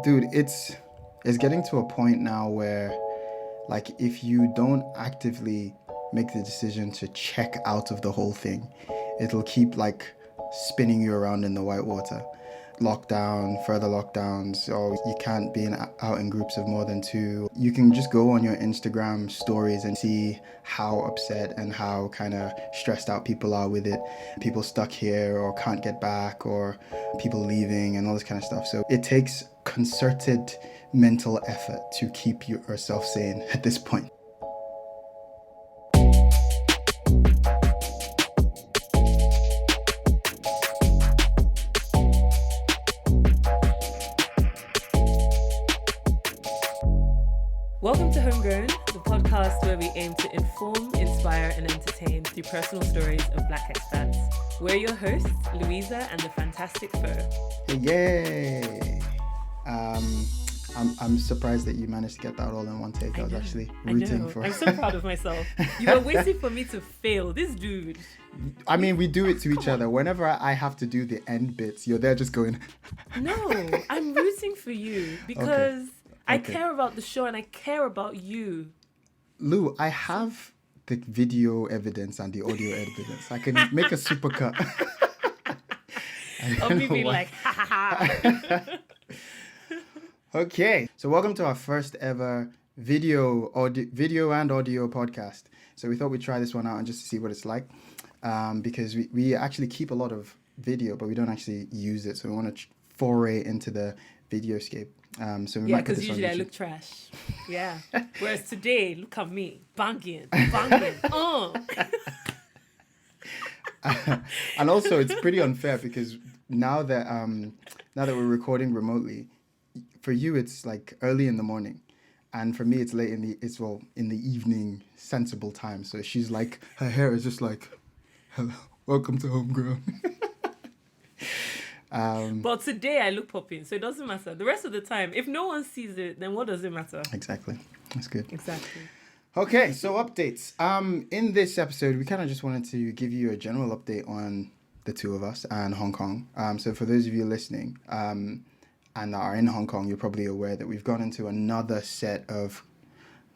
Dude, it's getting to a point now where, like, if you don't actively make the decision to check out of the whole thing, it'll keep like spinning you around in the white water. Lockdown, further lockdowns, or you can't be out in groups of more than two. You can just go on your Instagram stories and see how upset and how kind of stressed out people are with it. People stuck here or can't get back, or people leaving and all this kind of stuff. So it takes concerted mental effort to keep yourself sane at this point. Welcome to Homegrown, the podcast where we aim to inform, inspire, and entertain through personal stories of Black expats. We're your hosts, Louisa and the fantastic Fo. Yay! I'm surprised that you managed to get that all in one take. I was actually rooting for. I'm so proud of myself. You were waiting for me to fail. This dude. I mean, we do it to each other. Whenever I have to do the end bits, you're there just going. No, I'm rooting for you because I care about the show and I care about you. Lou, I have the video evidence and the audio evidence. I can make a supercut. Of me being like, ha ha ha. Okay, so welcome to our first ever video and audio podcast. So we thought we'd try this one out and just to see what it's like, because we actually keep a lot of video, but we don't actually use it. So we want to foray into the videoscape. So we might put because this on usually I YouTube. look trash. Yeah. Whereas today, look at me, banging. And also, it's pretty unfair because now that we're recording remotely, for you it's like early in the morning, and for me it's late in the evening, sensible time. So she's like, her hair is just like, hello, welcome to Homegrown. But today I look popping, so it doesn't matter. The rest of the time, if no one sees it, then what does it matter? Exactly, that's good. Exactly. Okay, so updates. In this episode, we kind of just wanted to give you a general update on the two of us and Hong Kong. So for those of you listening, and that are in Hong Kong, you're probably aware that we've gone into another set of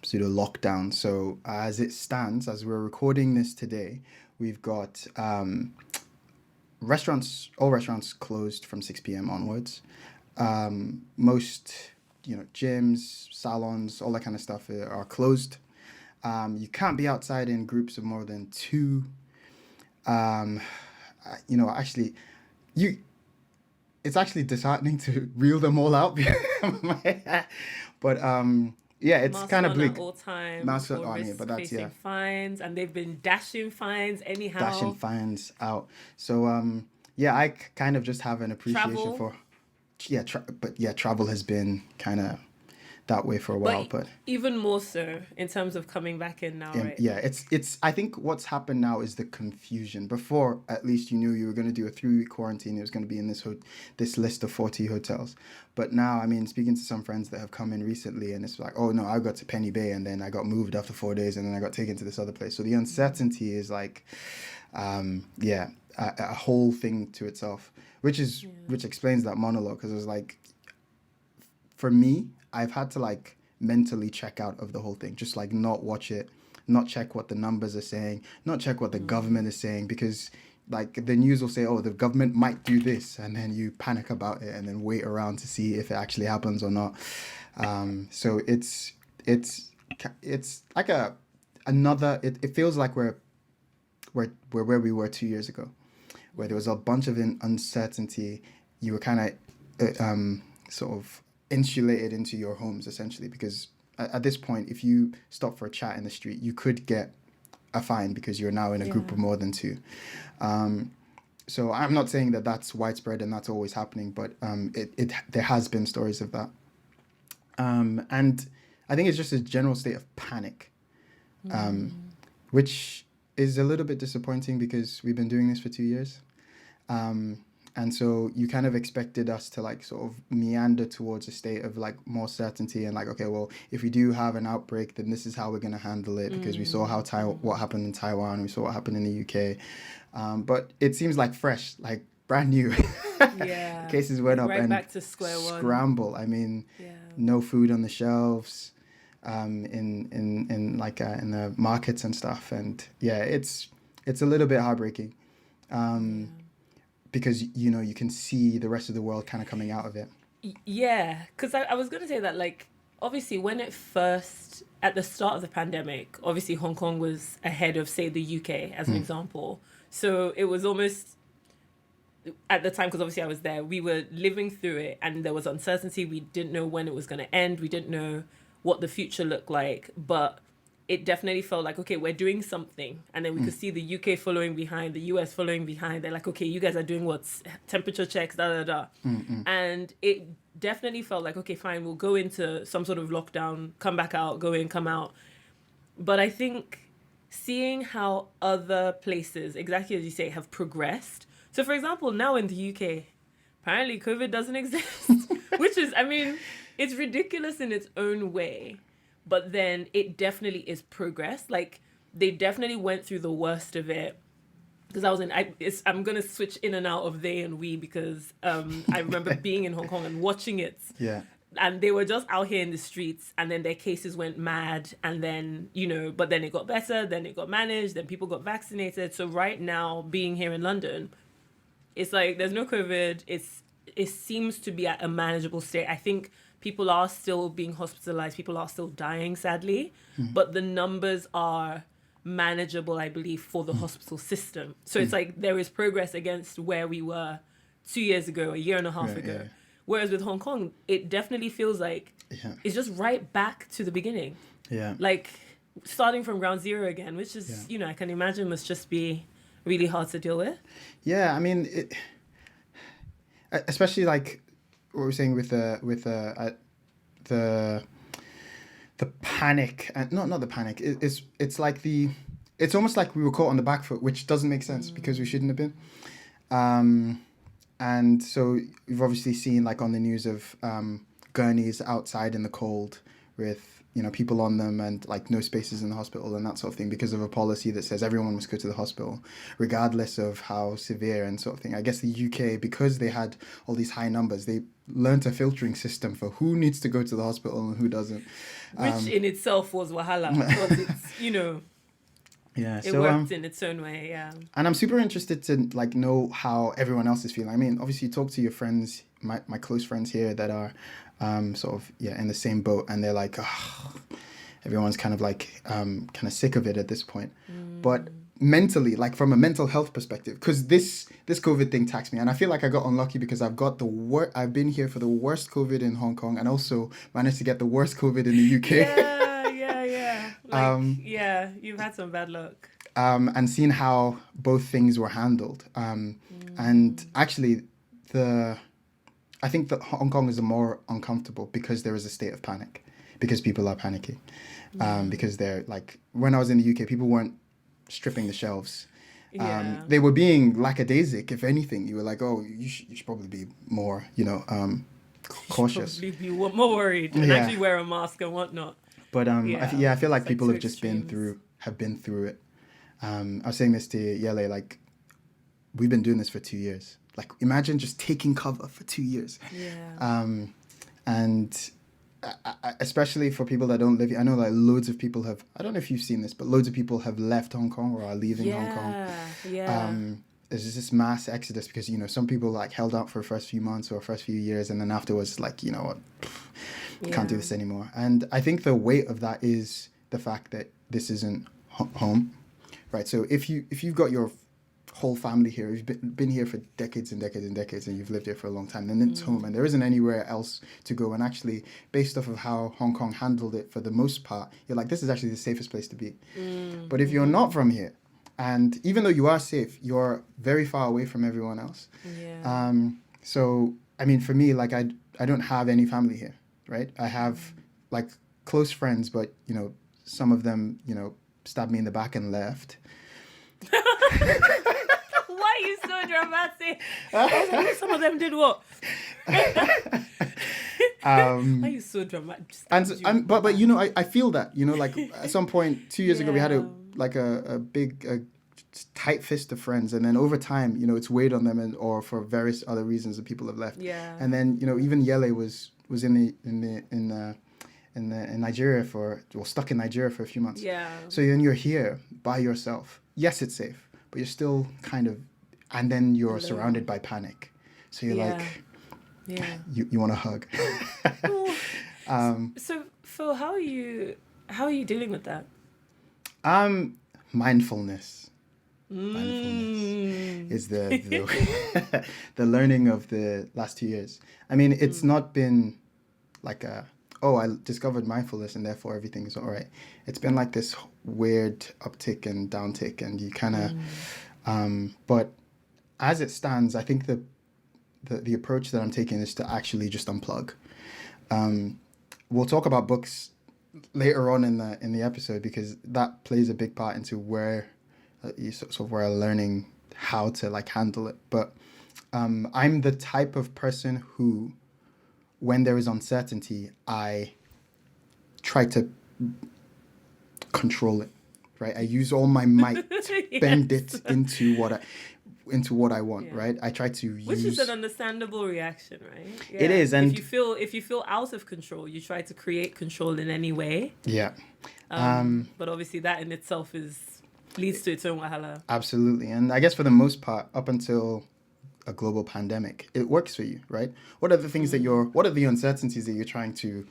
pseudo lockdown. So as it stands, as we're recording this today, we've got all restaurants closed from 6 p.m. onwards. Most, gyms, salons, all that kind of stuff are closed. You can't be outside in groups of more than two. It's actually disheartening to reel them all out. But it's kind of bleak. At all times. Mask on, but that's facing fines, and they've been dashing fines anyhow. Dashing fines out. So I kind of just have an appreciation for travel has been kind of that way for a while, but even more so in terms of coming back in now, right? Yeah, it's I think what's happened now is the confusion. Before, at least you knew you were going to do a 3-week quarantine. It was going to be in this list of 40 hotels. But now, I mean, speaking to some friends that have come in recently, and it's like, oh no, I got to Penny Bay and then I got moved after 4 days and then I got taken to this other place. So the uncertainty is like, a whole thing to itself, which explains that monologue, because it was like, for me, I've had to like mentally check out of the whole thing, just like not watch it, not check what the numbers are saying, not check what the government is saying, because like the news will say, oh, the government might do this, and then you panic about it and then wait around to see if it actually happens or not. So it's like it feels like we're where we were 2 years ago, where there was a bunch of uncertainty. You were kind of sort of insulated into your homes, essentially, because at this point, if you stop for a chat in the street, you could get a fine because you're now in a group of more than two. So I'm not saying that that's widespread and that's always happening, but there has been stories of that. And I think it's just a general state of panic, which is a little bit disappointing because we've been doing this for 2 years. And so you kind of expected us to like sort of meander towards a state of like more certainty and like, okay, well, if we do have an outbreak, then this is how we're going to handle it, because we saw what happened in Taiwan, we saw what happened in the UK. But it seems like fresh, like brand new. Yeah. Cases went up Right and back to square one. scramble. I mean, Yeah. no food on the shelves, in the markets and stuff. And yeah, it's a little bit heartbreaking, because you can see the rest of the world kind of coming out of it. Yeah, because I was going to say that, like, obviously, when it first, at the start of the pandemic, obviously Hong Kong was ahead of, say, the UK, as an example. So it was almost, at the time, because obviously I was there, we were living through it and there was uncertainty. We didn't know when it was going to end. We didn't know what the future looked like. But it definitely felt like, okay, we're doing something. And then we could see the UK following behind, the US following behind. They're like, okay, you guys are doing what's temperature checks, da da da. And it definitely felt like, okay, fine, we'll go into some sort of lockdown, come back out, go in, come out. But I think seeing how other places, exactly as you say, have progressed. So, for example, now in the UK, apparently COVID doesn't exist, which is, I mean, it's ridiculous in its own way. But then it definitely is progress. Like, they definitely went through the worst of it. Because I'm going to switch in and out of they and we, because I remember being in Hong Kong and watching it. Yeah. And they were just out here in the streets, and then their cases went mad, and then, but then it got better, then it got managed, then people got vaccinated. So right now, being here in London, it's like there's no COVID. It seems to be at a manageable state. I think people are still being hospitalized. People are still dying, sadly. But the numbers are manageable, I believe, for the hospital system. So it's like there is progress against where we were 2 years ago, a year and a half ago. Yeah. Whereas with Hong Kong, it definitely feels like it's just right back to the beginning. Yeah. Like starting from ground zero again, which is, I can imagine must just be really hard to deal with. Yeah, I mean, especially like what we were saying with the panic, and not the panic. It's like it's almost like we were caught on the back foot, which doesn't make sense because we shouldn't have been. And so you've obviously seen like on the news of gurneys outside in the cold with people on them, and like no spaces in the hospital and that sort of thing, because of a policy that says everyone must go to the hospital regardless of how severe and sort of thing. I guess the UK, because they had all these high numbers, they learnt a filtering system for who needs to go to the hospital and who doesn't, which in itself was wahala, because it's yeah, it worked in its own way. Yeah. And I'm super interested to like know how everyone else is feeling. I mean, obviously you talk to your friends, my close friends here that are sort of in the same boat, and they're like, oh, everyone's kind of like kind of sick of it at this point. But mentally, like from a mental health perspective, because this COVID thing taxed me, and I feel like I got unlucky because I've been here for the worst COVID in Hong Kong, and also managed to get the worst COVID in the UK. Yeah. Like, you've had some bad luck. And seeing how both things were handled. And actually, I think that Hong Kong is more uncomfortable because there is a state of panic, because people are panicking. Because they're like, when I was in the UK, people weren't stripping the shelves. They were being lackadaisic, if anything. You were like, oh, you should probably be more, cautious. You should probably be more worried and actually wear a mask and whatnot. But I feel like people like have just been through it. I was saying this to Yele, like, we've been doing this for 2 years. Like, imagine just taking cover for 2 years. Yeah. And especially for people that don't live here, I know like loads of people have, I don't know if you've seen this, but loads of people have left Hong Kong or are leaving Hong Kong. Yeah. There's this mass exodus because, some people like held out for the first few months or first few years, and then afterwards, like, you know what, can't do this anymore. And I think the weight of that is the fact that this isn't home, right? So if you've got your whole family here, you've been here for decades and decades and decades, and you've lived here for a long time, then it's home, and there isn't anywhere else to go. And actually, based off of how Hong Kong handled it for the most part, you're like, this is actually the safest place to be. But if you're not from here, and even though you are safe, you're very far away from everyone else. So I mean, for me, like I don't have any family here, right? I have like close friends, but some of them stabbed me in the back and left. Why are you so dramatic? I was like, some of them did what? Why are you so dramatic? But I feel that like at some point 2 years ago we had a big tight fist of friends, and then over time, you know, it's weighed on them, and or for various other reasons that people have left. Yeah. And then, you know, even Yele was in Nigeria stuck in Nigeria for a few months. Yeah. So then you're here by yourself. Yes, it's safe, but you're still kind of, and then you're Alone. surrounded by panic. So you're Yeah. like, Yeah. you want to hug. So Phil, how are you dealing with that? Mindfulness. Mindfulness is the the learning of the last 2 years. I mean, it's not been like I discovered mindfulness and therefore everything is all right. It's been like this weird uptick and downtick, and you kind of but as it stands, I think the approach that I'm taking is to actually just unplug. We'll talk about books later on in the episode, because that plays a big part into where where I'm learning how to like handle it. But I'm the type of person who, when there is uncertainty, I try to control it, right? I use all my might to bend it into what I want, right? I try to use... Which is an understandable reaction, right? Yeah. It is, and if you feel out of control, you try to create control in any way. Yeah. But obviously that in itself leads to its own wahala. Absolutely. And I guess for the most part, up until a global pandemic, it works for you, right? What are the things what are the uncertainties that you're trying to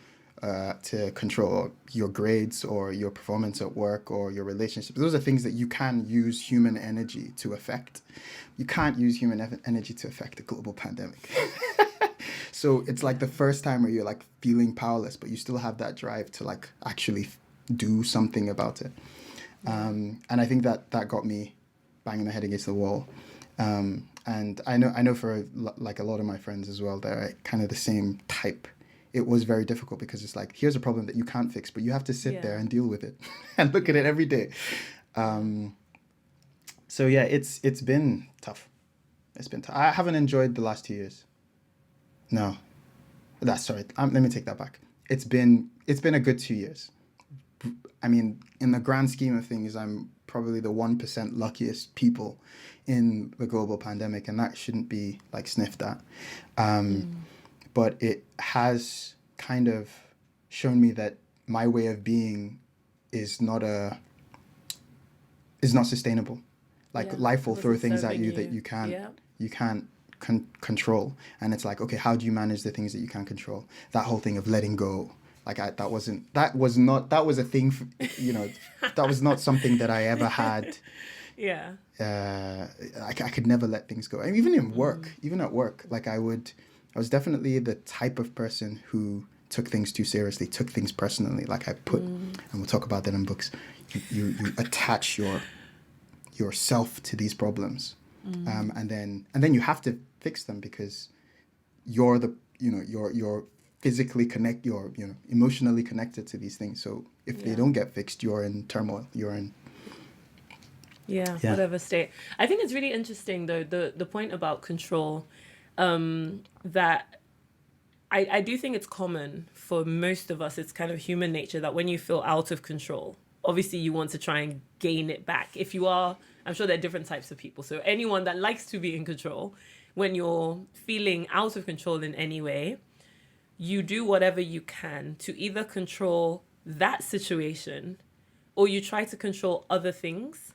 control? Your grades or your performance at work or your relationships. Those are things that you can use human energy to affect. You can't use human energy to affect a global pandemic. So it's like the first time where you're like feeling powerless, but you still have that drive to like actually do something about it. And I think that got me banging my head against the wall. And I know for like a lot of my friends as well, they're kind of the same type. It was very difficult because it's like, here's a problem that you can't fix, but you have to sit there and deal with it and look at it every day. So yeah, it's been tough. It's been tough. I haven't enjoyed the last 2 years. No, let me take that back. It's been a good 2 years. I mean, in the grand scheme of things, I'm probably the 1% luckiest people in the global pandemic, and that shouldn't be like sniffed at. But it has kind of shown me that my way of being is not sustainable. Like life will throw things at you that you can't control, and it's like, okay, how do you manage the things that you can't control? That whole thing of letting go. Like that was a thing for, that was not something that I ever had. Yeah. I could never let things go. And even at work, like I was definitely the type of person who took things too seriously, took things personally. Like I put, and we'll talk about that in books, you attach yourself to these problems. And then you have to fix them because you're physically you're emotionally connected to these things. So if they don't get fixed, you're in turmoil. You're in whatever state. I think it's really interesting though, the point about control, that I do think it's common for most of us. It's kind of human nature that when you feel out of control, obviously you want to try and gain it back. If you are, I'm sure there are different types of people. So anyone that likes to be in control, when you're feeling out of control in any way, you do whatever you can to either control that situation or you try to control other things.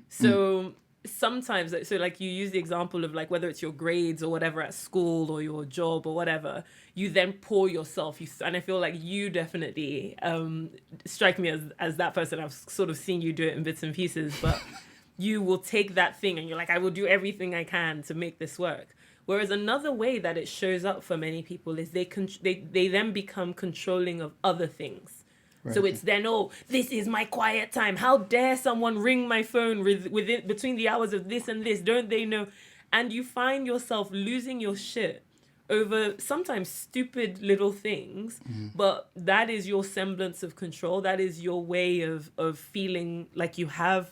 So sometimes, so like you use the example of like whether it's your grades or whatever at school or your job or whatever, you then pour yourself. And I feel like you definitely strike me as that person. I've sort of seen you do it in bits and pieces, but you will take that thing and you're like, I will do everything I can to make this work. Whereas another way that it shows up for many people is they then become controlling of other things. Right. So it's then, this is my quiet time. How dare someone ring my phone between the hours of this and this? Don't they know? And you find yourself losing your shit over sometimes stupid little things, but that is your semblance of control. That is your way of feeling like you have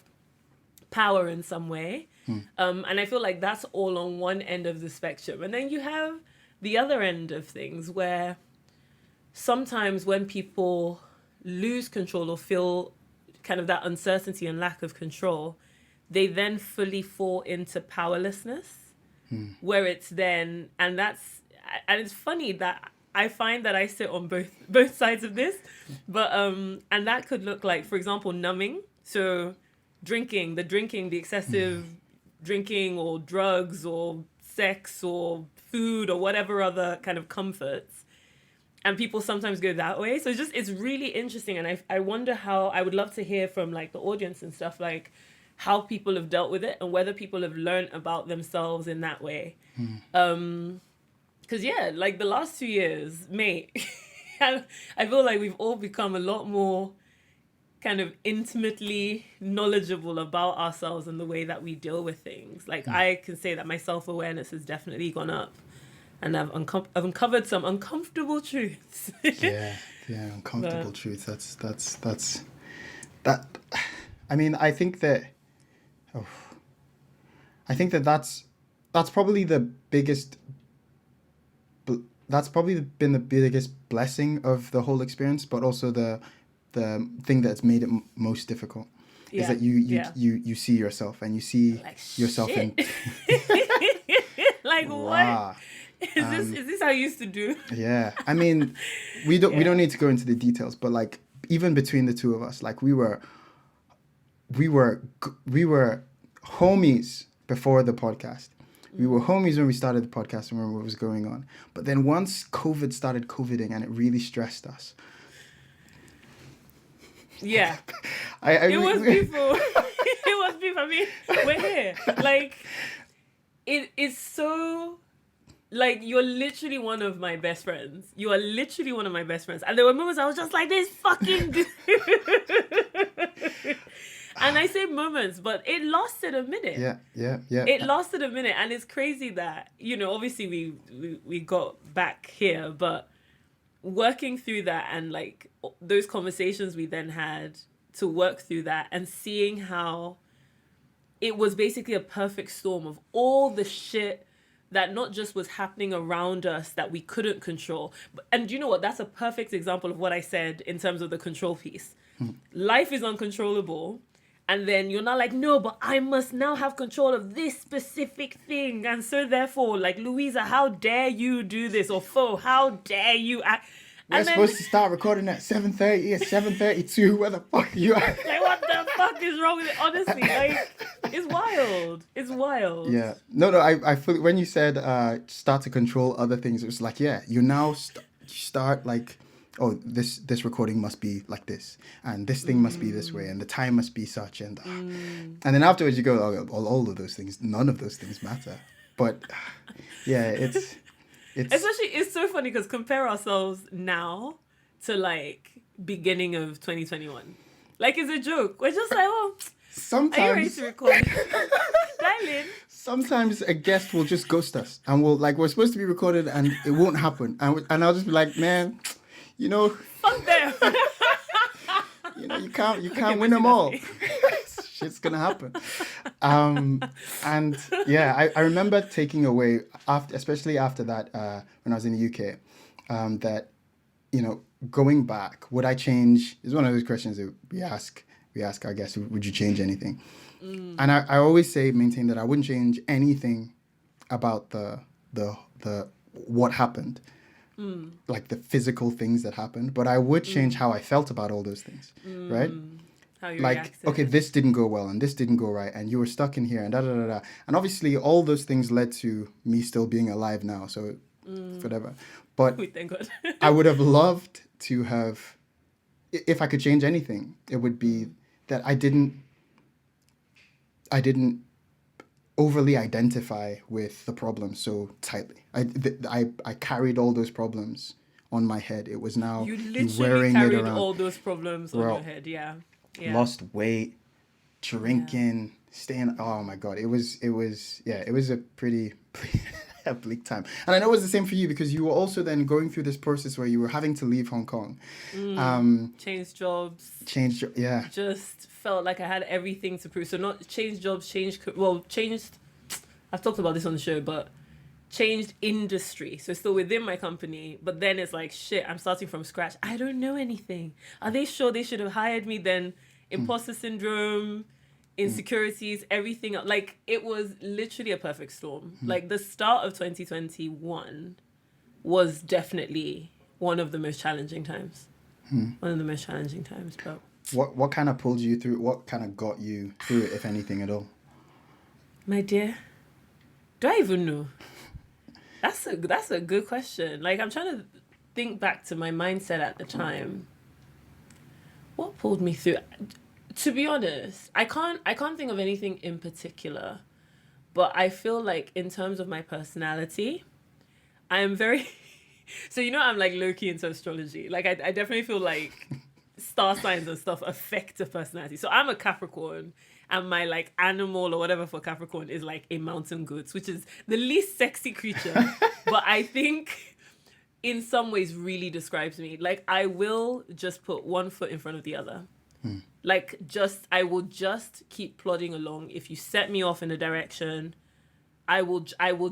power in some way. And I feel like that's all on one end of the spectrum. And then you have the other end of things where sometimes when people lose control or feel kind of that uncertainty and lack of control, they then fully fall into powerlessness, where it's then, and it's funny that I find that I sit on both sides of this, but and that could look like, for example, numbing. So the excessive drinking or drugs or sex or food or whatever other kind of comforts. And people sometimes go that way. So it's really interesting. And I wonder how, I would love to hear from like the audience and stuff, like how people have dealt with it and whether people have learned about themselves in that way. Because yeah, like the last 2 years, mate, I feel like we've all become a lot more kind of intimately knowledgeable about ourselves and the way that we deal with things. Like I can say that my self-awareness has definitely gone up, and I've uncovered some uncomfortable truths. Uncomfortable truths. That's that. I mean, I think that that's probably the biggest. That's probably been the biggest blessing of the whole experience, but also the thing that's made it most difficult is that you see yourself, and you see like, yourself shit. in like wow. Is this how you used to do? Yeah, I mean, we don't need to go into the details, but like even between the two of us, like we were homies before the podcast. We were homies when we started the podcast and what was going on. But then once COVID started COVIDing, and it really stressed us. Yeah. It was people. I mean, we're here. Like, it is so... Like, you're literally one of my best friends. You are literally one of my best friends. And there were moments I was just like, this fucking dude. And I say moments, but it lasted a minute. Yeah. It lasted a minute. And it's crazy that, obviously we got back here, but working through that and like those conversations we then had to work through that, and seeing how it was basically a perfect storm of all the shit that not just was happening around us that we couldn't control. And you know what? That's a perfect example of what I said in terms of the control piece. Life is uncontrollable. And then you're not like, no, but I must now have control of this specific thing. And so therefore, like, Louisa, how dare you do this? Or Fo, how dare you act? We're supposed to start recording at 7:30. It's 7:32. Where the fuck are you at? Like, what the fuck is wrong with it? Honestly, like, it's wild. It's wild. Yeah. No, I feel when you said start to control other things, it was like, yeah, you now start like, oh, this recording must be like this, and this thing must be this way, and the time must be such, and then afterwards you go, oh, all of those things, none of those things matter. But yeah, it's especially, it's so funny because compare ourselves now to like beginning of 2021. Like, it's a joke. We're just like, oh, sometimes are you ready to record? Dial in. Sometimes a guest will just ghost us, and we're supposed to be recorded, and it won't happen, and I'll just be like, man, fuck them. You can't win them all. Shit's gonna happen. And yeah, I remember taking away especially after that, when I was in the UK, that going back, would I change? Is one of those questions that we ask our guests. Would you change anything? And I always maintain that I wouldn't change anything about the what happened. Like the physical things that happened, but I would change how I felt about all those things, right? How you like, reacted. Okay, this didn't go well, and this didn't go right, and you were stuck in here, and da. And obviously, all those things led to me still being alive now, so whatever. But thank God. I would have loved to have, if I could change anything, it would be that I didn't overly identify with the problem so tightly. I carried all those problems on my head. It was now you literally wearing carried it around. all those problems on your head. Yeah. Lost weight, drinking, staying. Oh my God, it was a pretty bleak time. And I know it was the same for you, because you were also then going through this process where you were having to leave Hong Kong. Change jobs. Yeah. Just felt like I had everything to prove. So not changed jobs, changed, I've talked about this on the show, but changed industry. So still within my company, but then it's like, shit, I'm starting from scratch. I don't know anything. Are they sure they should have hired me then? Imposter syndrome, insecurities, everything. Like, it was literally a perfect storm. Like, the start of 2021 was definitely one of the most challenging times. One of the most challenging times, but... What kind of pulled you through? What kind of got you through it, if anything at all? My dear, do I even know? That's a good question. Like, I'm trying to think back to my mindset at the time. What pulled me through? To be honest, I can't think of anything in particular, but I feel like in terms of my personality, I am very... So, I'm like low-key into astrology. Like, I definitely feel like star signs and stuff affect the personality. So I'm a Capricorn, and my like animal or whatever for Capricorn is like a mountain goat, which is the least sexy creature, but I think in some ways really describes me. Like, I will just put one foot in front of the other. Like, I will just keep plodding along. If you set me off in a direction, I will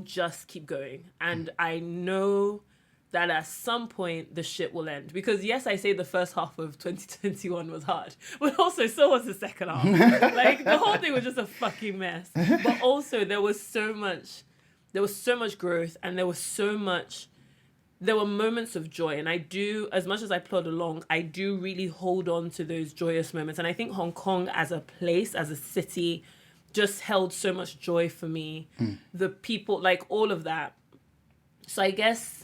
just keep going. And I know that at some point the shit will end. Because yes, I say the first half of 2021 was hard, but also so was the second half. Like, the whole thing was just a fucking mess. But also there was so much growth, and there were moments of joy. And I do, as much as I plod along, I do really hold on to those joyous moments. And I think Hong Kong as a place, as a city, just held so much joy for me. The people, like all of that. So I guess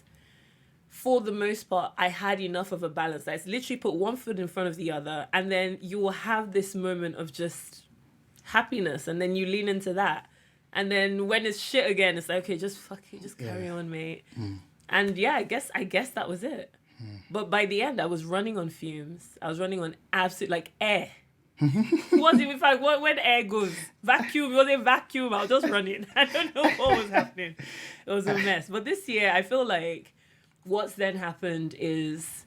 for the most part, I had enough of a balance. It's literally put one foot in front of the other, and then you will have this moment of just happiness, and then you lean into that. And then when it's shit again, it's like, okay, just fuck it, just carry on, mate. And yeah, I guess that was it. But by the end, I was running on fumes. I was running on absolute, like, air. When air goes, vacuum, it was a vacuum. I was just running. I don't know what was happening. It was a mess. But this year, I feel like what's then happened is,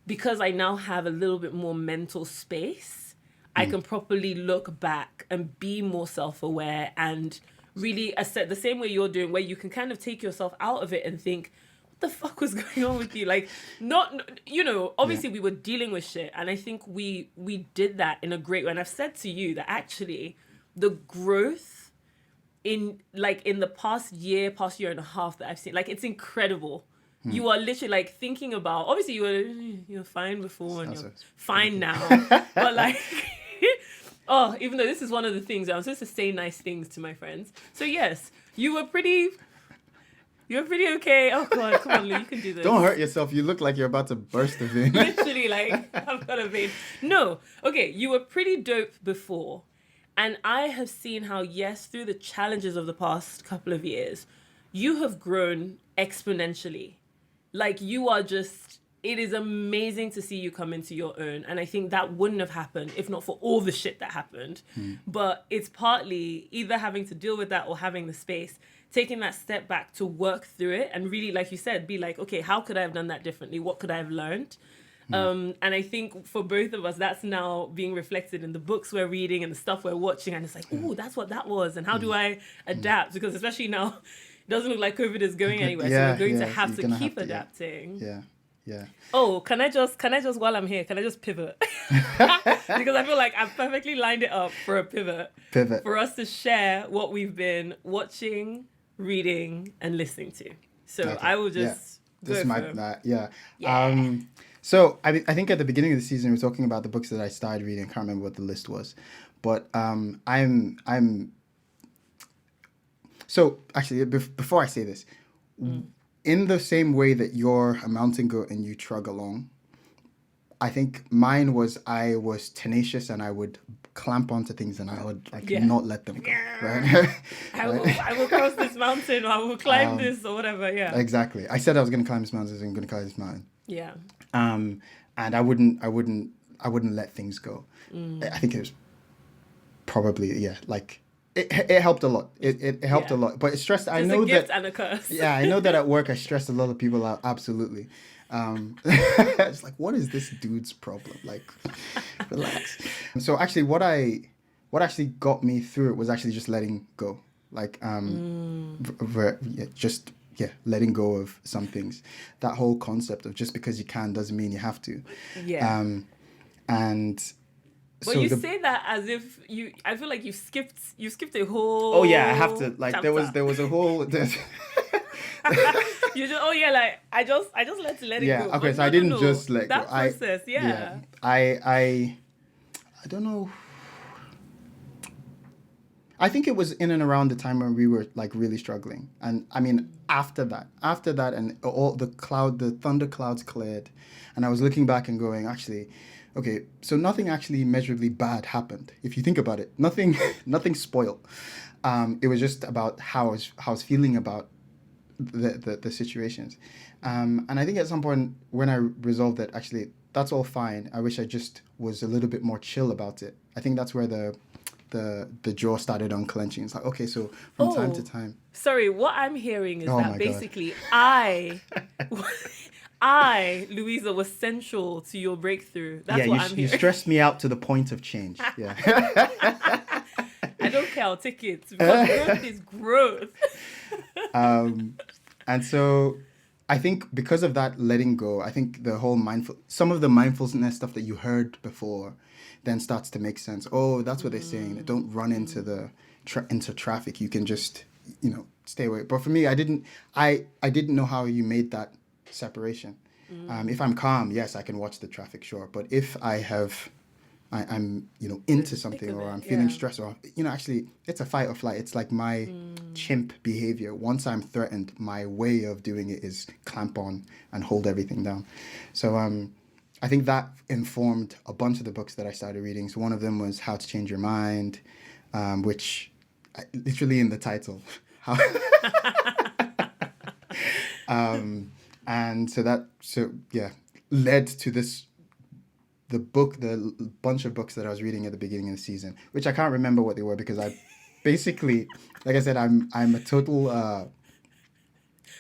because I now have a little bit more mental space, I can properly look back and be more self-aware and really assess, the same way you're doing, where you can kind of take yourself out of it and think, what the fuck was going on with you? Like, obviously we were dealing with shit, and I think we did that in a great way. And I've said to you that actually the growth in the past year and a half that I've seen, like, it's incredible. You are literally like thinking about, obviously you were fine before and you're fine now, but like, even though this is one of the things I'm supposed to say nice things to my friends. So yes, you were pretty okay. Oh God, come on, Lou, you can do this. Don't hurt yourself. You look like you're about to burst a vein. Literally, like, I've got a vein. No, okay, you were pretty dope before, and I have seen how, yes, through the challenges of the past couple of years, you have grown exponentially. Like, you are just, it is amazing to see you come into your own. And I think that wouldn't have happened if not for all the shit that happened. But it's partly either having to deal with that or having the space, taking that step back to work through it and really, like you said, be like, okay, how could I have done that differently? What could I have learned? And I think for both of us, that's now being reflected in the books we're reading and the stuff we're watching. And it's like, oh, that's what that was. And how do I adapt? Because especially now, it doesn't look like COVID is going anywhere. So we're going to have to keep adapting. Yeah. Oh, can I just while I'm here, can I just pivot? Because I feel like I've perfectly lined it up for a pivot. For us to share what we've been watching, reading, and listening to. So okay. I will just go this for might that. Yeah. So I think at the beginning of the season we were talking about the books that I started reading. I can't remember what the list was, but I'm. So actually, before I say this, in the same way that you're a mountain goat and you trug along, I think mine was, I was tenacious and I would clamp onto things and I would not let them go. Right? I will cross this mountain, or I will climb this, or whatever. Yeah. Exactly. I said I was going to climb this mountain. I was going to climb this mountain. Yeah. And I wouldn't let things go. I think it was probably like. It helped a lot. It helped a lot, but it stressed. Just I know a gift that and a curse. Yeah, I know that at work I stressed a lot of people out. Absolutely. It's like, what is this dude's problem? Like, relax. So actually, what actually got me through it was actually just letting go. Like, letting go of some things. That whole concept of just because you can doesn't mean you have to. Yeah. And But So you the say that as if you. I feel like you skipped a oh yeah, I have whole to like chapter. there was a whole there's, You just like I just let it yeah, go. okay, But so I no, no, didn't no. just let go. That process, Yeah, yeah. I don't know. I think it was in and around the time when we were like really struggling. And I mean, after that, and all the thunder clouds cleared. And I was looking back and going, actually, okay, so nothing actually measurably bad happened. If you think about it, nothing, nothing spoiled. It was just about how I was feeling about the situations. And I think at some point when I resolved that, actually, that's all fine. I wish I just was a little bit more chill about it. I think that's where the jaw started unclenching. It's like, okay, so from time to Oh, time. sorry. What I'm hearing is Oh that my God. basically I, Louisa, was central to your breakthrough. Yeah, That's what I'm you hearing. stressed me out to the point of change. Yeah. I don't care. I'll take it because growth is growth. And so I think because of that letting go, I think some of the mindfulness stuff that you heard before then starts to make sense. Oh, that's what they're saying. Don't run into into traffic. You can just, stay away. But for me, I didn't know how you made that separation. If I'm calm, yes, I can watch the traffic, sure. But if I'm In into the thick something, of or it, I'm feeling yeah. stressed, or actually it's a fight or flight. It's like my chimp behavior. Once I'm threatened, my way of doing it is clamp on and hold everything down. So I think that informed a bunch of the books that I started reading. So one of them was How to Change Your Mind, which literally in the title, how and so yeah, led to the bunch of books that I was reading at the beginning of the season, which I can't remember what they were because I basically, like I said, I'm a total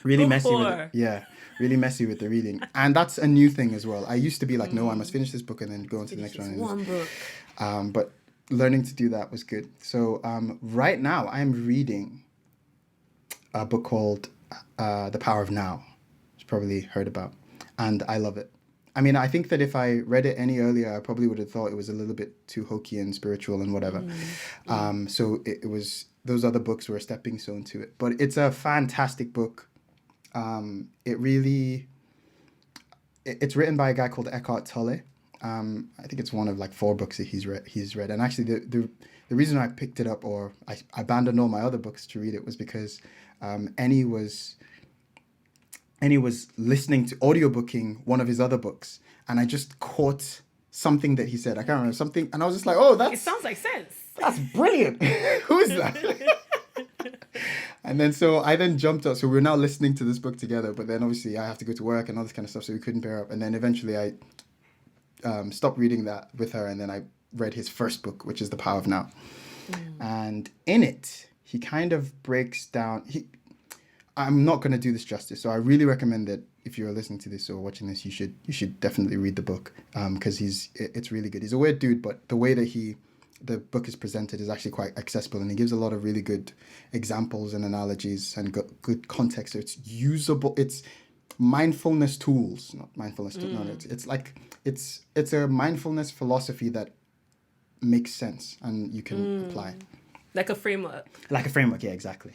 really Book messy with it. whore. Yeah, really messy with the reading, and that's a new thing as well. I used to be like, no, I must finish this book and then go on to the Finish next this one. one book. But learning to do that was good. So right now I'm reading a book called The Power of Now. You've probably heard about, and I love it. I mean, I think that if I read it any earlier, I probably would have thought it was a little bit too hokey and spiritual and whatever. So it was those other books were a stepping stone to it. But it's a fantastic book. It really it's written by a guy called Eckhart Tolle. I think it's one of like 4 books that he's read. And actually, the reason I picked it up, or I abandoned all my other books to read it, was because Annie was listening to audiobooking one of his other books, and I just caught something that he said. I can't remember something, and I was just like, "Oh, It sounds like sense. that's brilliant! Who is that?" And then so I then jumped up. So we're now listening to this book together. But then obviously I have to go to work and all this kind of stuff, so we couldn't pair up. And then eventually I stopped reading that with her, and then I read his first book, which is The Power of Now. And in it, he kind of breaks down. I'm not going to do this justice, so I really recommend that if you're listening to this or watching this, you should definitely read the book because it's really good. He's a weird dude, but the way that the book is presented is actually quite accessible, and he gives a lot of really good examples and analogies and good context. So it's usable. It's mindfulness tools, not mindfulness. No, it's like it's a mindfulness philosophy that makes sense and you can apply. Like a framework. Like a framework, yeah, exactly.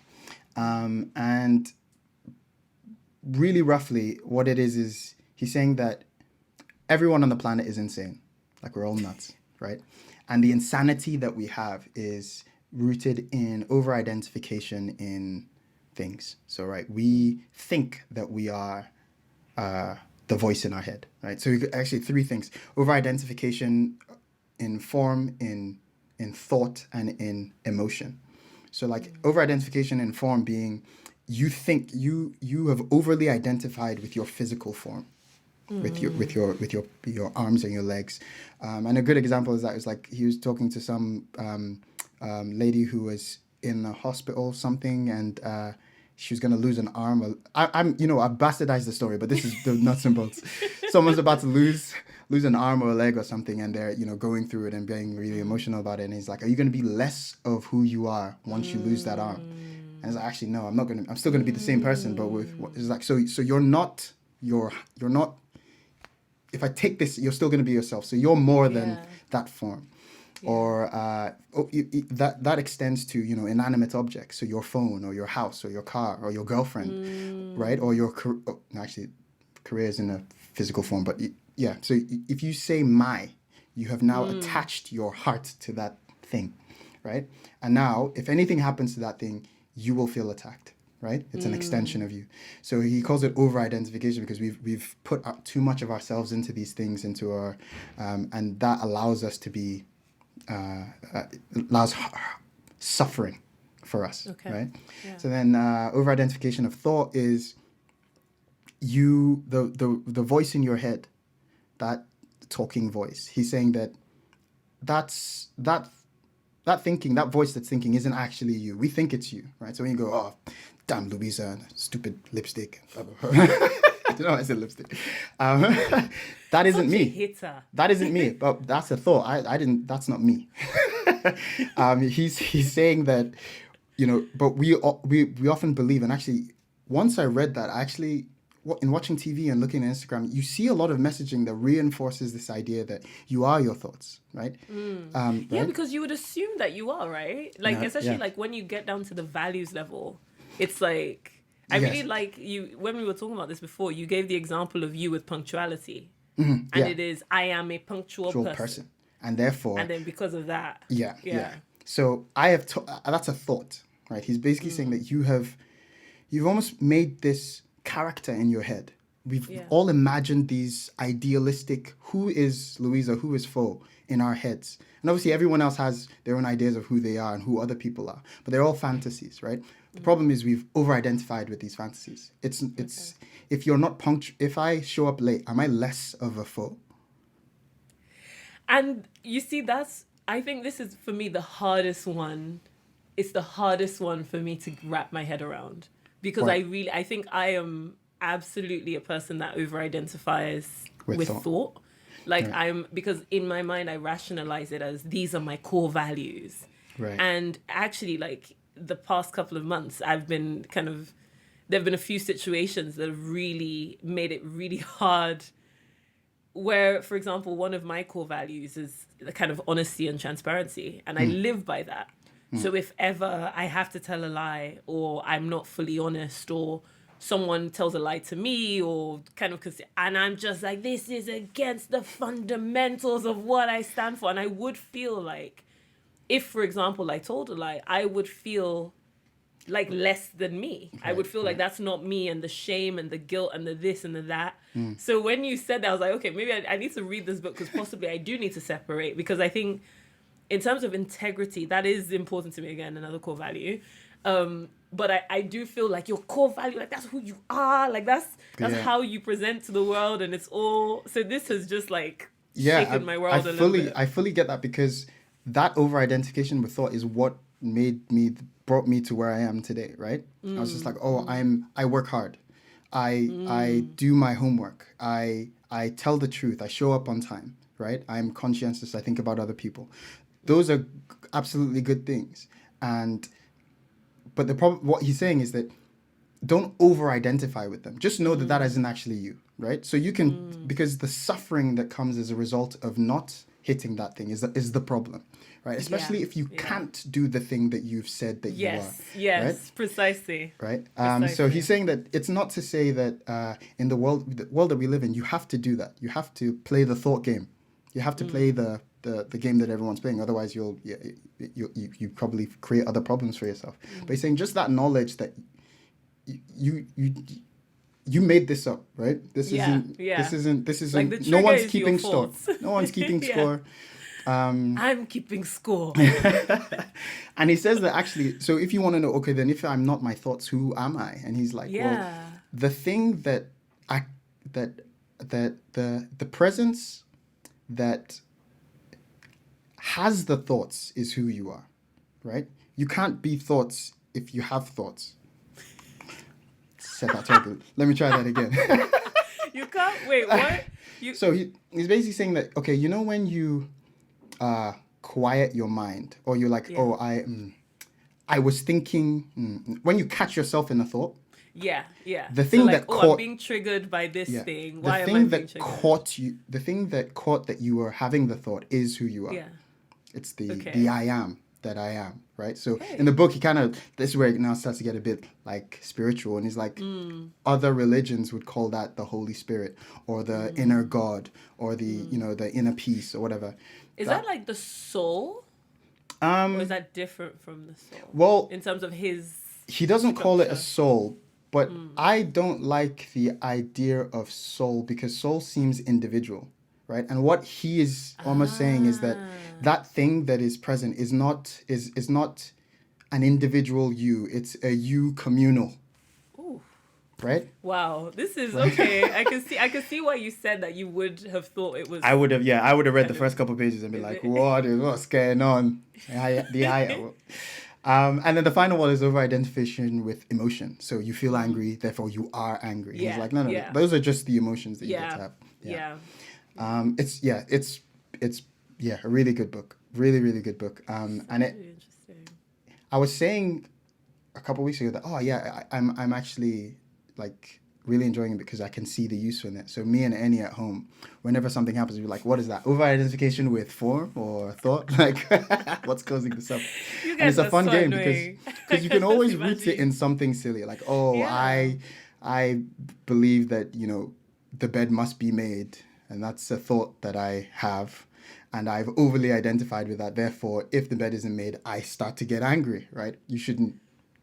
And really roughly, what it is he's saying that everyone on the planet is insane. Like we're all nuts, right? And the insanity that we have is rooted in over-identification in things. So, right, we think that we are the voice in our head, right? So actually 3 things: over-identification in form, in thought, and in emotion. So like over-identification in form being you think you have overly identified with your physical form. With your arms and your legs, and a good example is that was like he was talking to some lady who was in a hospital or something, and she was gonna lose an arm. I bastardized the story, but this is the nuts and bolts. Someone's about to lose an arm or a leg or something, and they're going through it and being really emotional about it. And he's like, "Are you gonna be less of who you are once you lose that arm?" And it's like, "Actually, no, I'm not gonna. I'm still gonna be the same person, but with it's like so you're not. If I take this, you're still going to be yourself. So you're more than that form." or that extends to, you know, inanimate objects, so your phone or your house or your car or your girlfriend, right? Or your no, actually, career is in a physical form, but yeah. So if you say my, you have now attached your heart to that thing, right? And now, if anything happens to that thing, you will feel attacked, right? It's an extension of you. So he calls it over-identification because we've put too much of ourselves into these things, into our, and that allows us to be, allows suffering for us, right? Yeah. So then over-identification of thought is the voice in your head, that talking voice. He's saying that that thinking, that voice that's thinking isn't actually you. We think it's you, right? So when you go, oh, damn Louisa, stupid lipstick. You know, I said lipstick. That isn't me. Hitter. That isn't me. But that's a thought. I didn't. That's not me. He's saying that, you know. But we often believe, and actually, once I read that, in watching TV and looking at Instagram, you see a lot of messaging that reinforces this idea that you are your thoughts, right? Yeah, right? Because you would assume that you are, right? Like, especially like when you get down to the values level, it's like, I really like you, when we were talking about this before, you gave the example of you with punctuality. And it is, I am a punctual person. And therefore... And then because of that... Yeah. So I have... that's a thought, right? He's basically saying that you've almost made this character in your head. We've all imagined these idealistic, who is Louisa, who is Fo, in our heads. And obviously everyone else has their own ideas of who they are and who other people are. But they're all fantasies, right? The problem is we've over-identified with these fantasies. It's if you're not if I show up late, am I less of a Fo? And you see, I think this is, for me, the hardest one. It's the hardest one for me to wrap my head around. Because I think I am absolutely a person that over-identifies with thought. Like because in my mind, I rationalize it as these are my core values. Right. And actually, like the past couple of months, I've been there've been a few situations that have really made it really hard. Where, for example, one of my core values is the kind of honesty and transparency. And I live by that. So if ever I have to tell a lie, or I'm not fully honest, or someone tells a lie to me, or and I'm just like, this is against the fundamentals of what I stand for. And I would feel like, if, for example, I told a lie, I would feel like less than me. I would feel like that's not me, and the shame and the guilt and the this and the that. So when you said that, I was like, okay, maybe I need to read this book, because possibly I do need to separate, because I think in terms of integrity, that is important to me, again, another core value. But I do feel like your core value, like that's who you are, like that's how you present to the world, and it's all. So this has just like shaken my world a little bit. I fully get that, because that over-identification with thought is what brought me to where I am today, right? I was just like, I work hard, I do my homework, I tell the truth, I show up on time, right? I'm conscientious, I think about other people. Those are absolutely good things. But the problem, what he's saying is that don't over-identify with them. Just know that isn't actually you, right? So you can, because the suffering that comes as a result of not hitting that thing is the problem, right? Especially if you can't do the thing that you've said that you are. Yes, right? Precisely. Right? So he's saying that it's not to say that in the world that we live in, you have to do that. You have to play the thought game. You have to play the game that everyone's playing. Otherwise, you probably create other problems for yourself. But he's saying just that knowledge that you made this up, right? This isn't. Like no one's keeping score. No one's keeping score. I'm keeping score. And he says that actually. So if you want to know, okay, then if I'm not my thoughts, who am I? And he's like, well, the thing that the presence that has the thoughts is who you are, right? You can't be thoughts if you have thoughts. Said that terribly. Let me try that again. You can't. Wait, what? So he's basically saying that, okay, you know when you quiet your mind, or you're like, I was thinking, when you catch yourself in a thought. Yeah. The thing that caught, I'm being triggered by this thing. Why am I being triggered? The thing that caught that you were having the thought is who you are. Yeah. It's the Okay. I am that I am, right? So in Okay. the book, he kind of, this is where it now starts to get a bit like spiritual, and he's like, other religions would call that the Holy Spirit or the inner God or the the inner peace or whatever. Is that That like the soul, or is um that different from the soul well, in terms of his he doesn't call it a structure? soul, but I don't like the idea of soul because soul seems individual, right? And what he is almost saying is that Ah. that thing that is present is not an individual you. It's a you communal, Ooh. right? Wow. This is Right. okay. I can see why you said that you would have thought it was I would have read the kind of first couple of pages and be is like, it what's going on? And then the final one is over identification with emotion. So you feel angry, therefore you are angry. He's Yeah, like, no, yeah. those are just the emotions that you get to Yeah. have. Yeah. Yeah. It's a really good book, really really good book. And Sounds it, really interesting. I was saying a couple of weeks ago that I'm actually like really enjoying it because I can see the use in it. So me and Annie at home, whenever something happens, we're like, what is that? Over identification with form or thought? Like, what's causing this up? You And it's guys a are fun so game annoying. I because you can can just always root it imagine. in something silly, like, oh, Yeah. I believe that the bed must be made, and that's a thought that I have. And I've overly identified with that. Therefore, if the bed isn't made, I start to get angry, right? You shouldn't,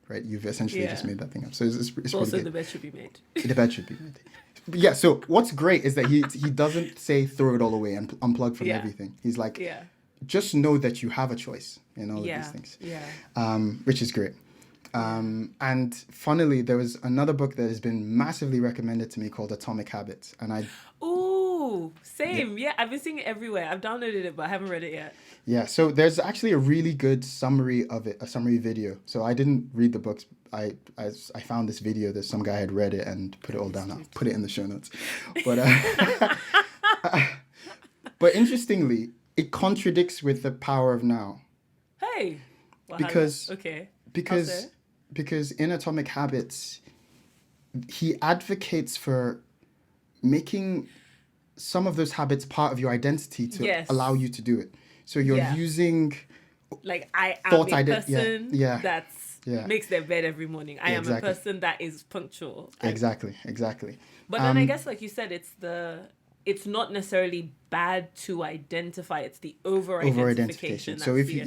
right? You've essentially just Yeah. made that thing up. So it's pretty Also, good. the bed should be made. The bed should be made. But yeah, so what's great is that he doesn't say throw it all away and unplug from Yeah. everything. He's like, Yeah. just know that you have a choice in all of these Yeah. things, Yeah. which is great. Yeah. And funnily, there was another book that has been massively recommended to me called Atomic Habits. And Ooh, yeah, same. Yeah, I've been seeing it everywhere. I've downloaded it, but I haven't read it yet. yeah, so there's actually a really good summary of it, a summary video. So I didn't read the books. I found this video that some guy had read it and put it all down. I'll Understood. put it in the show notes. But but interestingly, it contradicts with the power of now Hey. Wahala. because Okay. How so? because because in Atomic Habits, he advocates for making some of those habits part of your identity to Yes. allow you to do it. So you're Yeah. using Like I am thought a yeah, person yeah, that's yeah, makes their bed every morning. I yeah, am a exactly, person that is punctual. exactly. But then I Um, guess like you said, it's not necessarily bad to identify. It's the over over identification identification. So that's if the you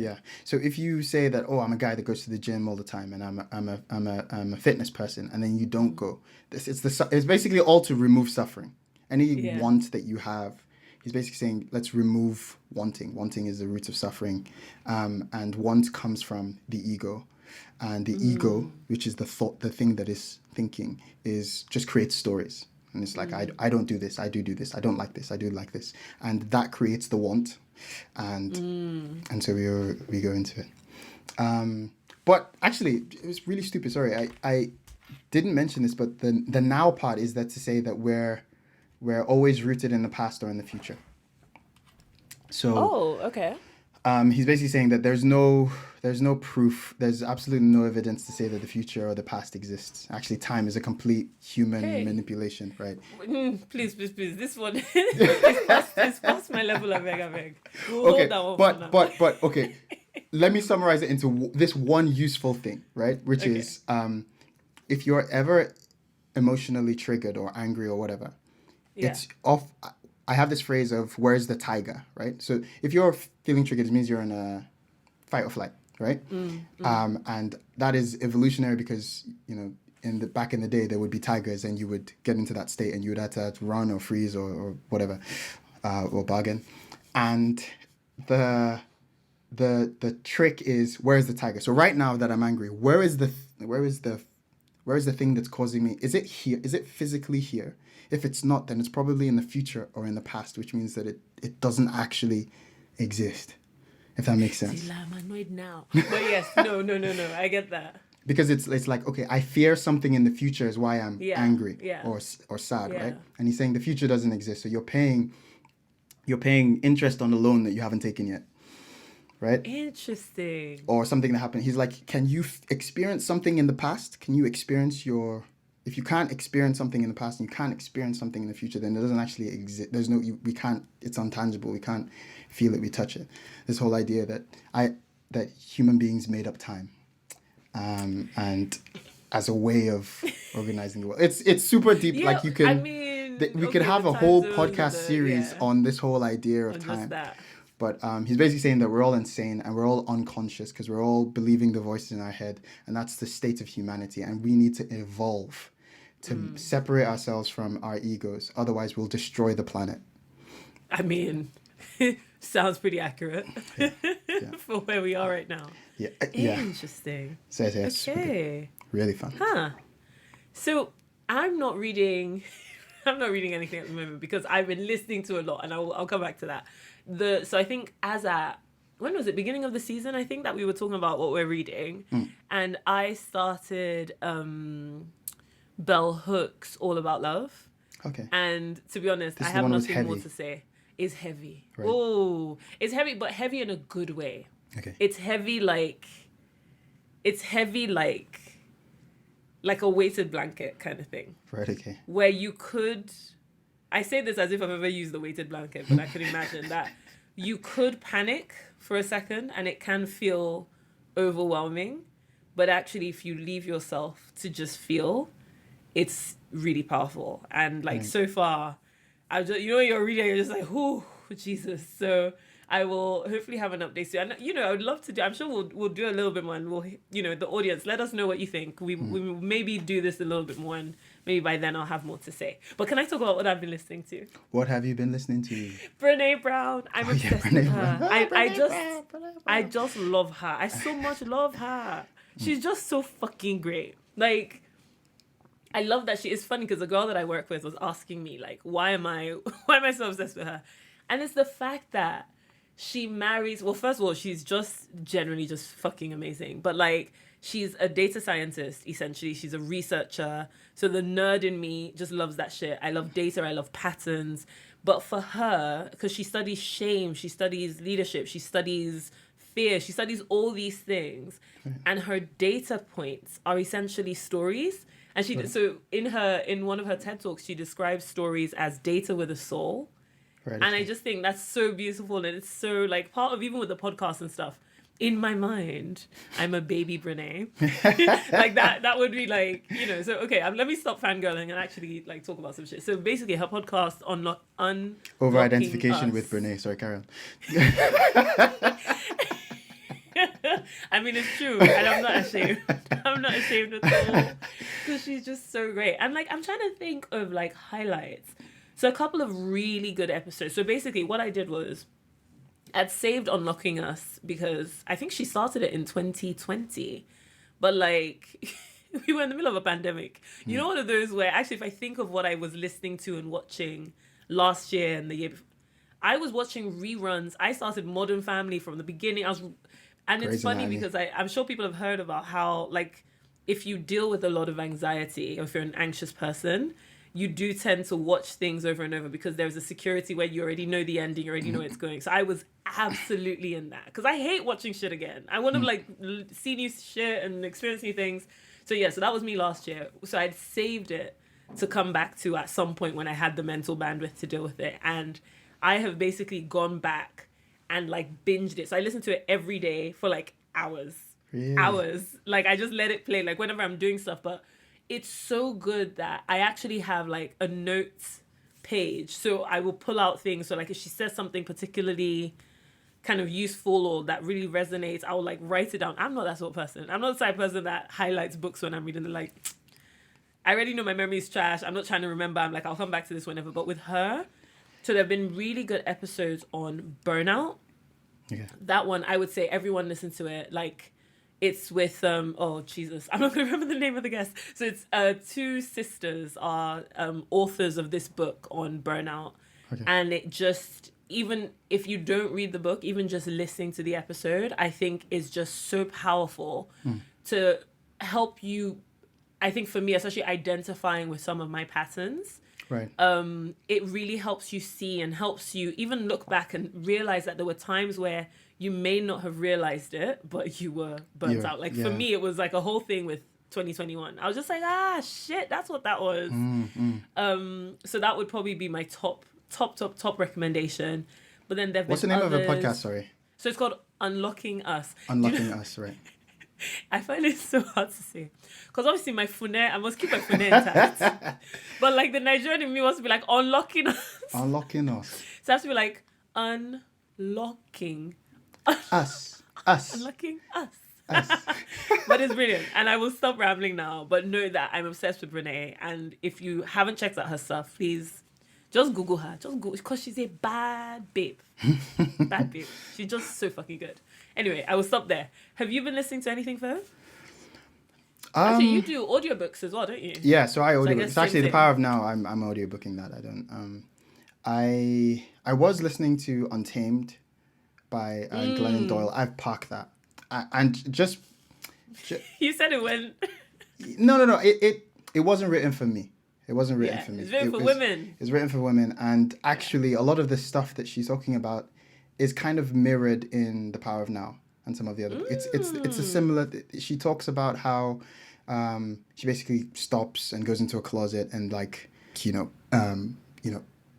issue. so if you say that, oh, I'm a guy that goes to the gym all the time and I'm a fitness person, and then you don't go, it's basically all to remove suffering. Any Yeah. want that you have, he's basically saying, let's remove wanting. Wanting is the root of suffering, and want comes from the ego, and the ego, which is the thought, the thing that is thinking, is just creates stories. And it's like, I don't do this, I do this, I don't like this, I do like this. And that creates the want. And so we go into it. But actually, it was really stupid. Sorry, I didn't mention this, but the now part is that to say that we're always rooted in the past or in the future. So Oh, okay. he's basically saying that there's no proof, there's absolutely no evidence to say that the future or the past exists. Actually, time is a complete human Hey. manipulation, right? Please, please, please. This one it's past my level of I beg. We'll hold Okay, that one for now. but okay. Let me summarize it into this one useful thing, right? Which Okay. is if you're ever emotionally triggered or angry or whatever, Yeah. it's off. I have this phrase of where's the tiger, right? So if you're feeling triggered, it means you're in a fight or flight, right? And that is evolutionary because back in the day there would be tigers and you would get into that state and you would have to run or freeze or whatever, or bargain. And the trick is where's the tiger? So right now that I'm angry, where is the thing that's causing me? Is it here? Is it physically here? If it's not, then it's probably in the future or in the past, which means that it doesn't actually exist. If that makes sense. See, I'm annoyed now. But yes, no. I get that. Because it's like, okay, I fear something in the future is why I'm Yeah. angry Yeah. or sad, Yeah. right? And he's saying the future doesn't exist, so you're paying interest on the loan that you haven't taken yet, right? Interesting. Or something that happened. He's like, can you experience something in the past? Can you experience your if you can't experience something in the past and you can't experience something in the future, then it doesn't actually exist. There's no, we can't, it's untangible. We can't feel it, we touch it. This whole idea that human beings made up time, and as a way of organizing the world. It's super deep. Yeah, Like you can, I mean, we could have the a time whole zones podcast series on this whole idea of on time. just that. But he's basically saying that we're all insane and we're all unconscious because we're all believing the voices in our head, and that's the state of humanity. And we need to evolve to separate ourselves from our egos. Otherwise, we'll destroy the planet. I mean, sounds pretty accurate Yeah. for where we are right now. Yeah. Yeah. Interesting. So it's super good. Okay. Really fun. Huh. So I'm not reading. I'm not reading anything at the moment because I've been listening to a lot, and I'll come back to that. So I think as at when was it? Beginning of the season, I think that we were talking about what we're reading, and I started Bell Hooks' All About Love. Okay. And to be honest, This I is the have one that was nothing more heavy. to say. It's heavy. Right. Oh, it's heavy, but heavy in a good way. Okay. It's heavy like a weighted blanket kind of thing. Right. Okay. Where you could, I say this as if I've ever used the weighted blanket, but I could imagine that you could panic for a second and it can feel overwhelming. But actually, if you leave yourself to just feel, it's really powerful. And like so far, I just, you're reading, you're just like, oh, Jesus. So I will hopefully have an update soon. And, I would love to do, I'm sure we'll do a little bit more, and we'll, the audience, let us know what you think. We will maybe do this a little bit more, and maybe by then I'll have more to say. But can I talk about what I've been listening to? What have you been listening to? Brené Brown. I'm obsessed with her. Brown. I just love her. I so much love her. She's just so fucking great. Like, I love that it's funny because the girl that I work with was asking me, like, why am I so obsessed with her? And it's the fact that she marries, well, first of all, she's just generally just fucking amazing. But like, she's a data scientist, essentially. She's a researcher. So the nerd in me just loves that shit. I love data. I love patterns. But for her, because she studies shame, she studies leadership, she studies fear, she studies all these things. And her data points are essentially stories. And so in one of her TED Talks, she describes stories as data with a soul. Right, And I just think that's so beautiful, and it's so like part of, even with the podcast and stuff, in my mind, I'm a baby Brené. Like that would be like, so okay, let me stop fangirling and actually like talk about some shit. So basically her podcast on over-identification with Brené. Sorry, Karen. I mean, it's true, and I'm not ashamed. I'm not ashamed at all, because she's just so great. And like, I'm trying to think of like highlights. So a couple of really good episodes. So basically what I did was I'd saved Unlocking Us because I think she started it in 2020. But like, we were in the middle of a pandemic. You know, one of those where actually if I think of what I was listening to and watching last year and the year before, I was watching reruns. I started Modern Family from the beginning. And it's funny because I'm sure people have heard about how, like, if you deal with a lot of anxiety, or if you're an anxious person, you do tend to watch things over and over because there's a security where you already know the ending, you already know where it's going. So I was absolutely in that because I hate watching shit again. I want to like see new shit and experience new things. So yeah, so that was me last year. So I'd saved it to come back to at some point when I had the mental bandwidth to deal with it. And I have basically gone back and like binged it. So I listen to it every day for like hours. Really? Hours. Like I just let it play like whenever I'm doing stuff. But it's so good that I actually have like a notes page. So I will pull out things. So like if she says something particularly kind of useful or that really resonates, I will like write it down. I'm not that sort of person. I'm not the type of person that highlights books when I'm reading. They're like, I already know my memory is trash. I'm not trying to remember. I'm like, I'll come back to this whenever. But with her, so there have been really good episodes on burnout. Yeah. That one, I would say everyone listen to it. Like, it's with, oh, Jesus. I'm not going to remember the name of the guest. So it's two sisters are authors of this book on burnout. Okay. And it just, even if you don't read the book, even just listening to the episode, I think is just so powerful to help you, I think for me, especially identifying with some of my patterns. Right. It really helps you see and helps you even look back and realize that there were times where you may not have realized it, but you were burnt out. Like for me, it was like a whole thing with 2021. I was just like, shit, that's what that was. So that would probably be my top recommendation. But then there've been What's the name of a others. podcast? Sorry. So it's called Unlocking Us. Unlocking Us, right? I find it so hard to say. Because obviously my phone, I must keep my phone intact. But like the Nigerian in me wants to be like, unlocking us. Unlocking Us. So it has to be like, unlocking Us. Unlocking us. But it's brilliant. And I will stop rambling now. But know that I'm obsessed with Brené. And if you haven't checked out her stuff, please just Google her. Just Google, because she's a bad babe. Bad babe. She's just so fucking good. Anyway, I will stop there. Have you been listening to anything for her? Actually, you do audiobooks as well, don't you? Yeah, so I audio. guess It's same actually the thing. power of now. I'm audiobooking that. I don't. I was listening to Untamed by Glennon Doyle. I've parked that, and just You said it when... no. It wasn't written for me. It wasn't written for me. It's written for women. It's written for women, and actually, a lot of the stuff that she's talking about is kind of mirrored in The Power of Now and some of the other. It's a similar. She talks about how she basically stops and goes into a closet and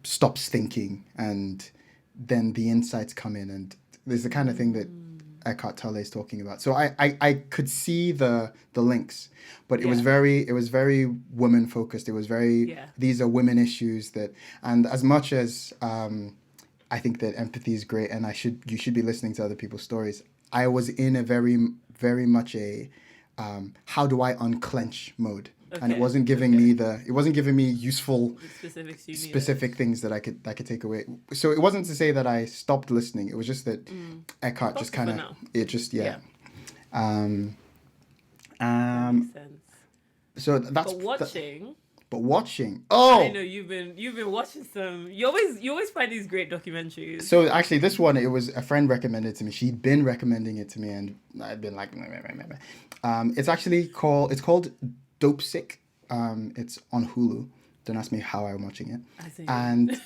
stops thinking, and then the insights come in, and there's the kind of thing that Eckhart Tolle is talking about. So I could see the links, but it was very woman focused. It was very these are women issues that, and as much as I think that empathy is great, and you should be listening to other people's stories. I was in a very much a how do I unclench mode. Okay. And it wasn't giving me useful specific things that I could take away. So it wasn't to say that I stopped listening. It was just that Eckhart just kind of makes sense. So that's but watching. Oh, I know you've been watching some. You always find these great documentaries. So actually, this one, it was a friend recommended to me. She'd been recommending it to me, and I'd been like, it's called Dopesick. It's on Hulu. Don't ask me how I'm watching it. And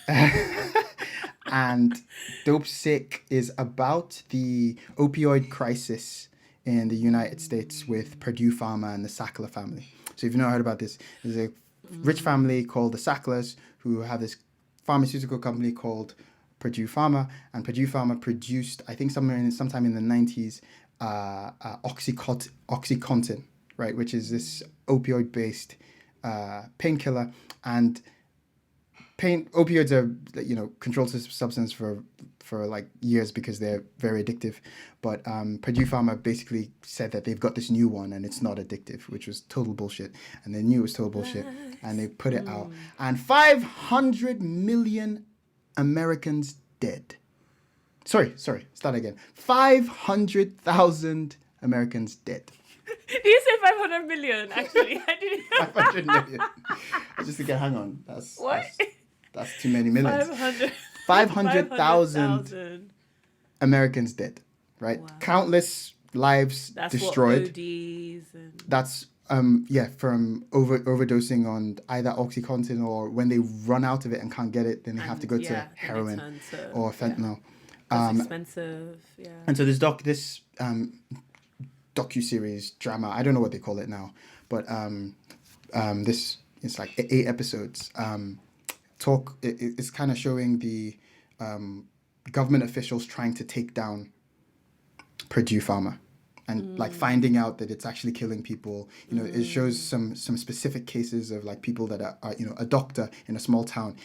and Dopesick is about the opioid crisis in the United States with Purdue Pharma and the Sackler family. So if you've not heard about this, there's a rich family called the Sacklers who have this pharmaceutical company called Purdue Pharma, and Purdue Pharma produced, I think sometime in the 90s, OxyContin, right, which is this opioid-based painkiller. And opioids are, controlled substance for like years because they're very addictive. But Purdue Pharma basically said that they've got this new one and it's not addictive, which was total bullshit. And they knew it was total bullshit, and they put it out. And 500 million Americans dead. Sorry, start again. 500,000 Americans dead. Did you say 500 million? Actually, I didn't. 500 million. I just think, hang on. That's too many millions. 500,000 Americans dead, right? Wow. Countless lives destroyed. What ODs and... That's from overdosing on either OxyContin, or when they run out of it and can't get it, then they have to go to heroin or fentanyl. That's expensive. Yeah. And so this docuseries drama, I don't know what they call it now, but this it's like 8 episodes. It's kind of showing the government officials trying to take down Purdue Pharma, and like finding out that it's actually killing people. It shows some specific cases of like people that are a doctor in a small town.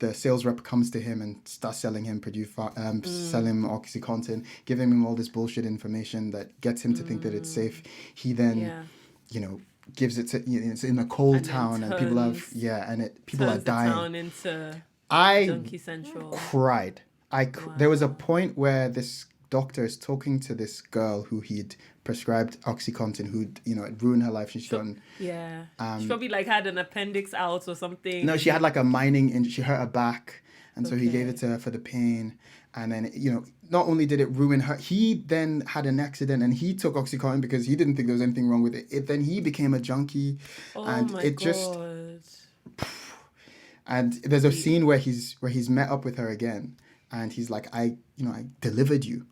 The sales rep comes to him and starts selling him selling him OxyContin, giving him all this bullshit information that gets him to think that it's safe. He then, gives it to, it's in a coal town, and people people are dying. Town into Junkie Central. Cried. There was a point where this doctor is talking to this girl who he'd prescribed OxyContin, who'd it ruined her life. She's gotten she probably like had an appendix out or something. No, she had like a mining injury. She hurt her back, and so he gave it to her for the pain. And then not only did it ruin her, he then had an accident and he took OxyContin because he didn't think there was anything wrong with it. Then he became a junkie, and God. And there's a scene where he's met up with her again, and he's like, I delivered you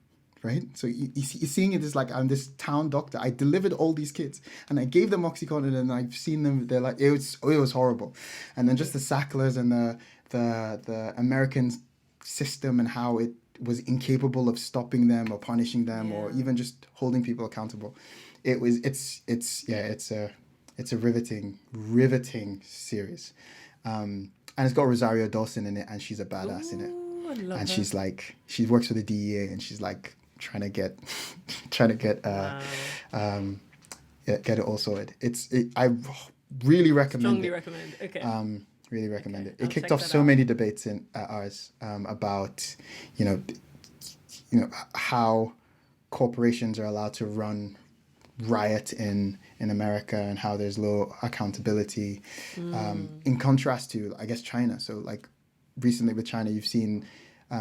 right? So you're seeing it as like, I'm this town doctor. I delivered all these kids and I gave them Oxycontin, and I've seen them. They're like, it was horrible. And then just the Sacklers and the American system and how it was incapable of stopping them or punishing them or even just holding people accountable. It's a riveting series. And it's got Rosario Dawson in it, and she's a badass in it. I love And her. she's like, she works for the DEA, and she's like trying to get it all sorted. I really recommend Strongly it. recommend. Okay. Really recommend it. I'll It kicked check off that so out. many debates in at ours about how corporations are allowed to run riot in America, and how there's low accountability, in contrast to, I guess, China. So like recently with China, you've seen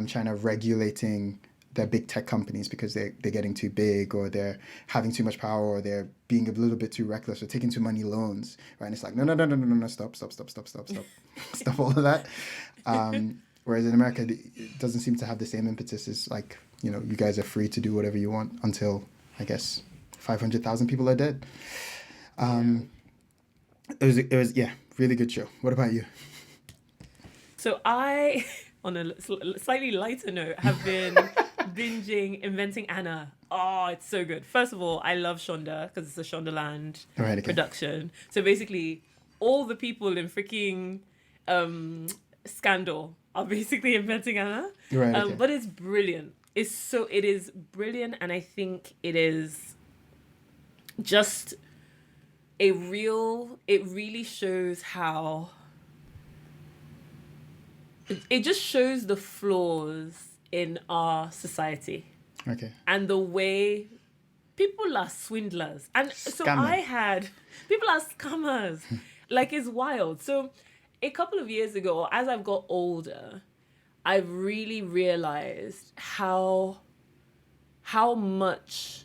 China regulating their big tech companies because they're getting too big, or they're having too much power, or they're being a little bit too reckless, or taking too many loans, right? And it's like, no, stop stop all of that. Whereas in America, it doesn't seem to have the same impetus. It's like, you guys are free to do whatever you want until, I guess, 500,000 people are dead. It was really good show. What about you? So I, on a slightly lighter note, have been binging Inventing Anna. Oh, it's so good. First of all, I love Shonda because it's a Shondaland Right, okay. production. So basically, all the people in freaking Scandal are basically Inventing Anna. Right, okay. But it's brilliant. It is brilliant, and I think it is just it really shows how it just shows the flaws in our society Okay. and the way people are swindlers. And so Scammers. people are scammers. Like, it's wild. So a couple of years ago, as I've got older, I've really realized how much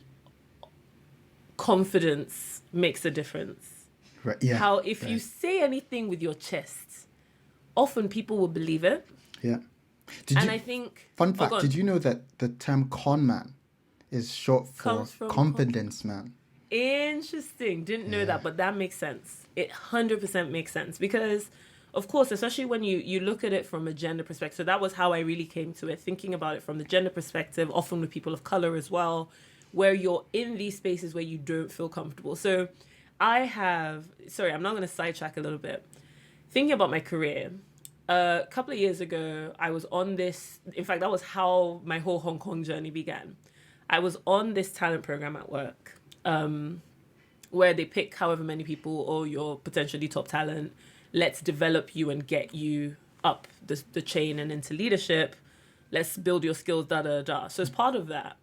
confidence makes a difference. Right. Yeah. How if right. you say anything with your chest, often people will believe it. Yeah. I think... Fun Oh, fact, go on. did you know that the term con man is short for Comes from confidence man? Interesting. Didn't know that, but that makes sense. It 100% makes sense because, of course, especially when you look at it from a gender perspective. So that was how I really came to it, thinking about it from the gender perspective, often with people of color as well, where you're in these spaces where you don't feel comfortable. So I'm not going to sidetrack a little bit. Thinking about my career, a couple of years ago, I was on this, in fact, that was how my whole Hong Kong journey began. I was on this talent program at work, where they pick however many people or your potentially top talent. Let's develop you and get you up the chain and into leadership. Let's build your skills, So as part of that,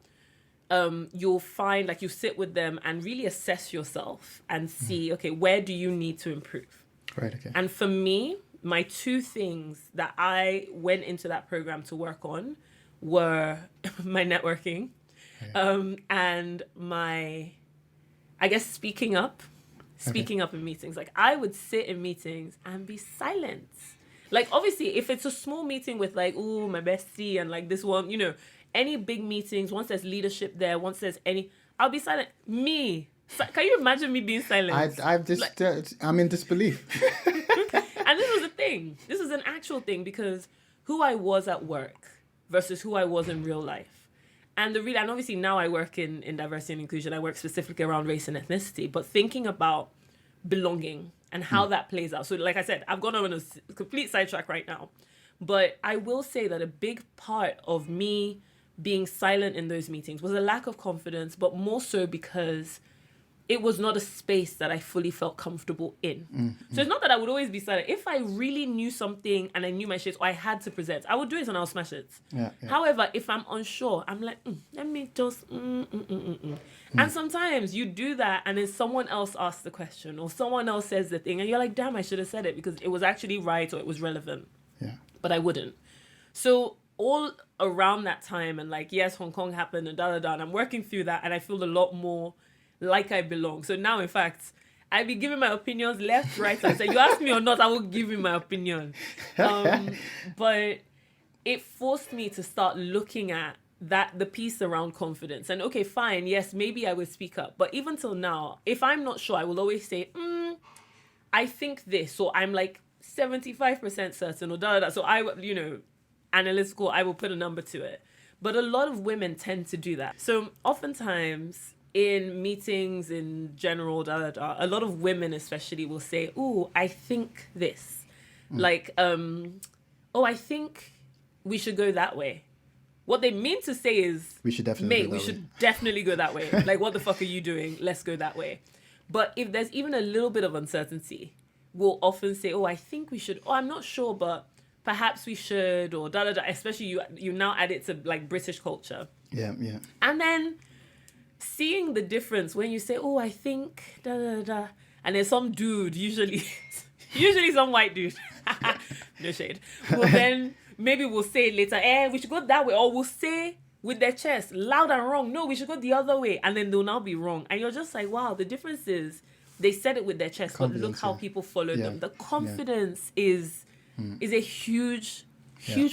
you'll find, like, you sit with them and really assess yourself and see, okay, where do you need to improve? Right, okay. And for me, my two things that I went into that program to work on were my networking, and my, I guess, speaking up in meetings. Like, I would sit in meetings and be silent. Like, obviously, if it's a small meeting with, like, ooh, my bestie and, like, this one, any big meetings, once there's leadership there, I'll be silent. Me. Can you imagine me being silent? I'm in disbelief. And this was a thing. This is an actual thing, because who I was at work versus who I was in real life. And obviously now I work in diversity and inclusion. I work specifically around race and ethnicity, but thinking about belonging and how that plays out. So like I said, I've gone on a complete sidetrack right now. But I will say that a big part of me being silent in those meetings was a lack of confidence, but more so because it was not a space that I fully felt comfortable in. So it's not that I would always be silent. If I really knew something and I knew my shit, or I had to present, I would do it and I'll smash it. Yeah. However, if I'm unsure, I'm like, let me just... And sometimes you do that and then someone else asks the question or someone else says the thing and you're like, damn, I should have said it because it was actually right or it was relevant. Yeah. But I wouldn't. So all around that time, and like, yes, Hong Kong happened and and I'm working through that, and I feel a lot more like I belong. So now, in fact, I be giving my opinions left, right, and say, you ask me or not, I will give you my opinion. But it forced me to start looking at that the piece around confidence. And okay, fine, yes, maybe I would speak up. But even till now, if I'm not sure, I will always say, I think this. So I'm like 75% certain or da da da. So analytical, I will put a number to it. But a lot of women tend to do that. So oftentimes in meetings in general, da da da, a lot of women especially will say, "Oh, I think this." Like, "Oh, I think we should go that way." What they mean to say is, We should definitely mate, go that we way. should definitely go that way. Like, what the fuck are you doing? Let's go that way. But if there's even a little bit of uncertainty, we'll often say, "Oh, I think we should." "Oh, I'm not sure, but perhaps we should," or da da da. Especially you now add it to like British culture. Yeah. And then seeing the difference when you say, "Oh, I think da da da," and there's some dude, usually some white dude, no shade. Well, then maybe we'll say later, we should go that way, or we'll say with their chest, loud and wrong, "No, we should go the other way," and then they'll now be wrong, and you're just like, wow, the difference is they said it with their chest, but look how people followed them. The confidence is a huge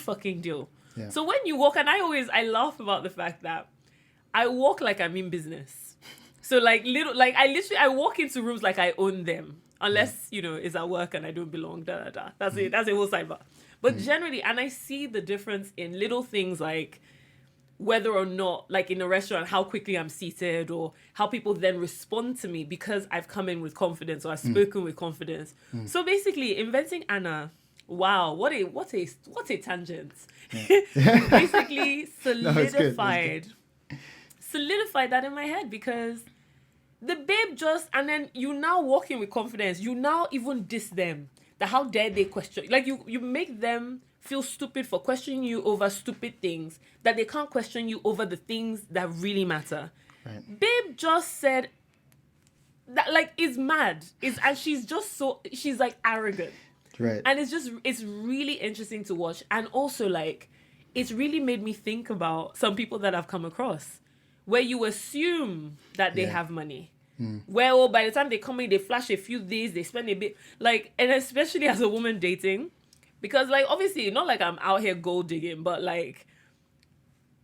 fucking deal. Yeah. So when you walk, and I laugh about the fact that I walk like I'm in business. So I walk into rooms like I own them, unless it's at work and I don't belong. Da da da. That's it. That's a whole sidebar. But generally, and I see the difference in little things like whether or not, like in a restaurant, how quickly I'm seated, or how people then respond to me because I've come in with confidence or I've spoken with confidence. So basically, inventing Anna. Wow, what a tangent. Yeah. Basically solidified that in my head, because the babe and then you now walk in with confidence. You now even diss them. That how dare they question, like you make them feel stupid for questioning you over stupid things, that they can't question you over the things that really matter. Right. Babe just said that, like, is mad. And she's like arrogant. Right. And it's really interesting to watch. And also, like, it's really made me think about some people that I've come across where you assume that they have money. Well, by the time they come in, they flash a few days, they spend a bit, like, and especially as a woman dating, because, like, obviously, not like I'm out here gold digging, but, like,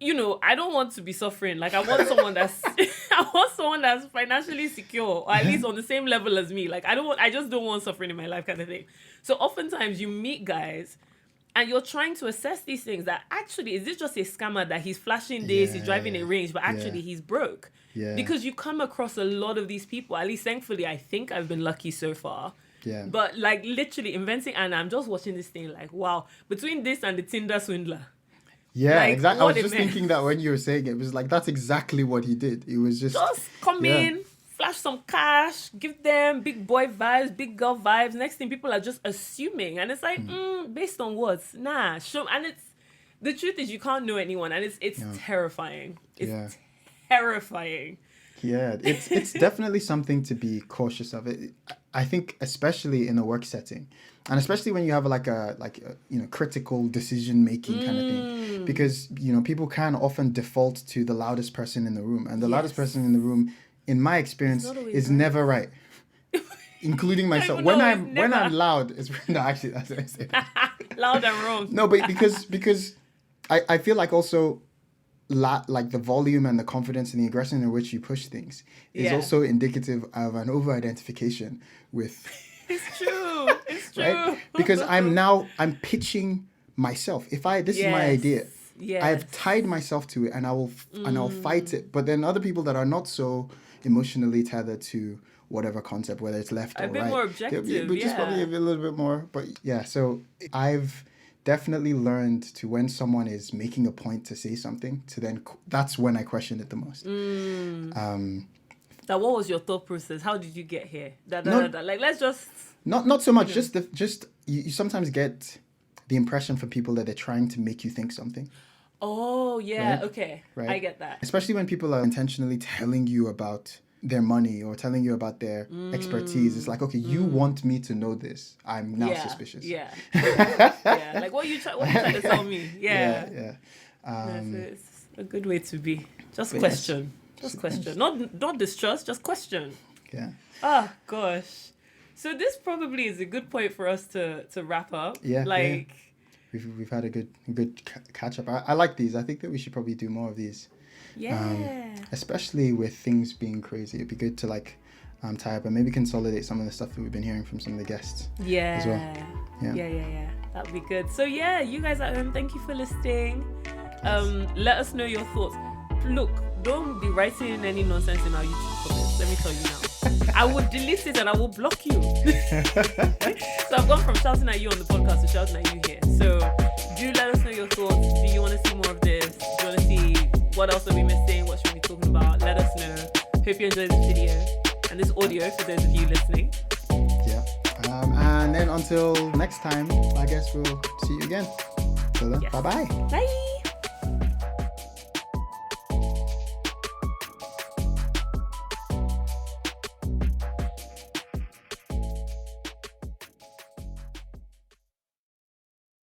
I don't want to be suffering. Like, I want someone that's financially secure, or at least on the same level as me. Like, I just don't want suffering in my life, kind of thing. So oftentimes you meet guys and you're trying to assess these things, that actually, is this just a scammer that he's flashing this, he's driving a range, but actually he's broke? Yeah. Because you come across a lot of these people. At least, thankfully, I think I've been lucky so far. Yeah. But, like, literally inventing Anna, I'm just watching this thing like, wow, between this and the Tinder swindler. Yeah, Like, exactly. I was what a just mess. thinking that when you were saying it was like, that's exactly what he did. It was just Come in, flash some cash, give them big boy vibes, big girl vibes. Next thing, people are just assuming. And it's like, based on what? Nah. And the truth is, you can't know anyone. And it's terrifying. It's terrifying. Yeah, it's definitely something to be cautious of. I think especially in a work setting, and especially when you have like a critical decision making kind of thing, because people can often default to the loudest person in the room, and the loudest person in the room, in my experience, is never right. Including myself. When I'm loud, it's no, actually that's what I say. Loud and wrong. No, but because I feel like also like the volume and the confidence and the aggression in which you push things is also indicative of an over-identification with... It's true. It's true. Right? Because I'm pitching myself. This is my idea. Yes. I've tied myself to it, and I'll fight it. But then other people that are not so emotionally tethered to whatever concept, whether it's left or right, a bit more objective, just probably a little bit more. But yeah, so I've definitely learned to, when someone is making a point to say something, to then that's when I question it the most. That what was your thought process? How did you get here? Like, let's just not so much. Just you sometimes get the impression from people that they're trying to make you think something. Oh yeah, right? okay, right? I get that. Especially when people are intentionally telling you about their money or telling you about their expertise. It's like, okay, you want me to know this. I'm now suspicious. Yeah. Yeah. Like, what you trying to tell me? Yeah. Yeah. It's a good way to be. Just question. Just question. Not distrust, just question. Yeah. Oh gosh. So this probably is a good point for us to wrap up. Yeah. Like, we've had a good catch up. I like these. I think that we should probably do more of these. Yeah. Especially with things being crazy, it'd be good to like tie up and maybe consolidate some of the stuff that we've been hearing from some of the guests. Yeah. As well. Yeah. That would be good. So yeah, you guys at home, thank you for listening. Let us know your thoughts. Look, don't be writing any nonsense in our YouTube comments. Let me tell you now. I will delete it and I will block you. So I've gone from shouting at you on the podcast to shouting at you here. So do let us know your thoughts. Do you want to see more of this? Do you want to see what else are we missing? What should we be talking about? Let us know. Hope you enjoyed this video and this audio for those of you listening. Yeah. And then until next time, I guess we'll see you again. So then, Yes. bye-bye. Bye.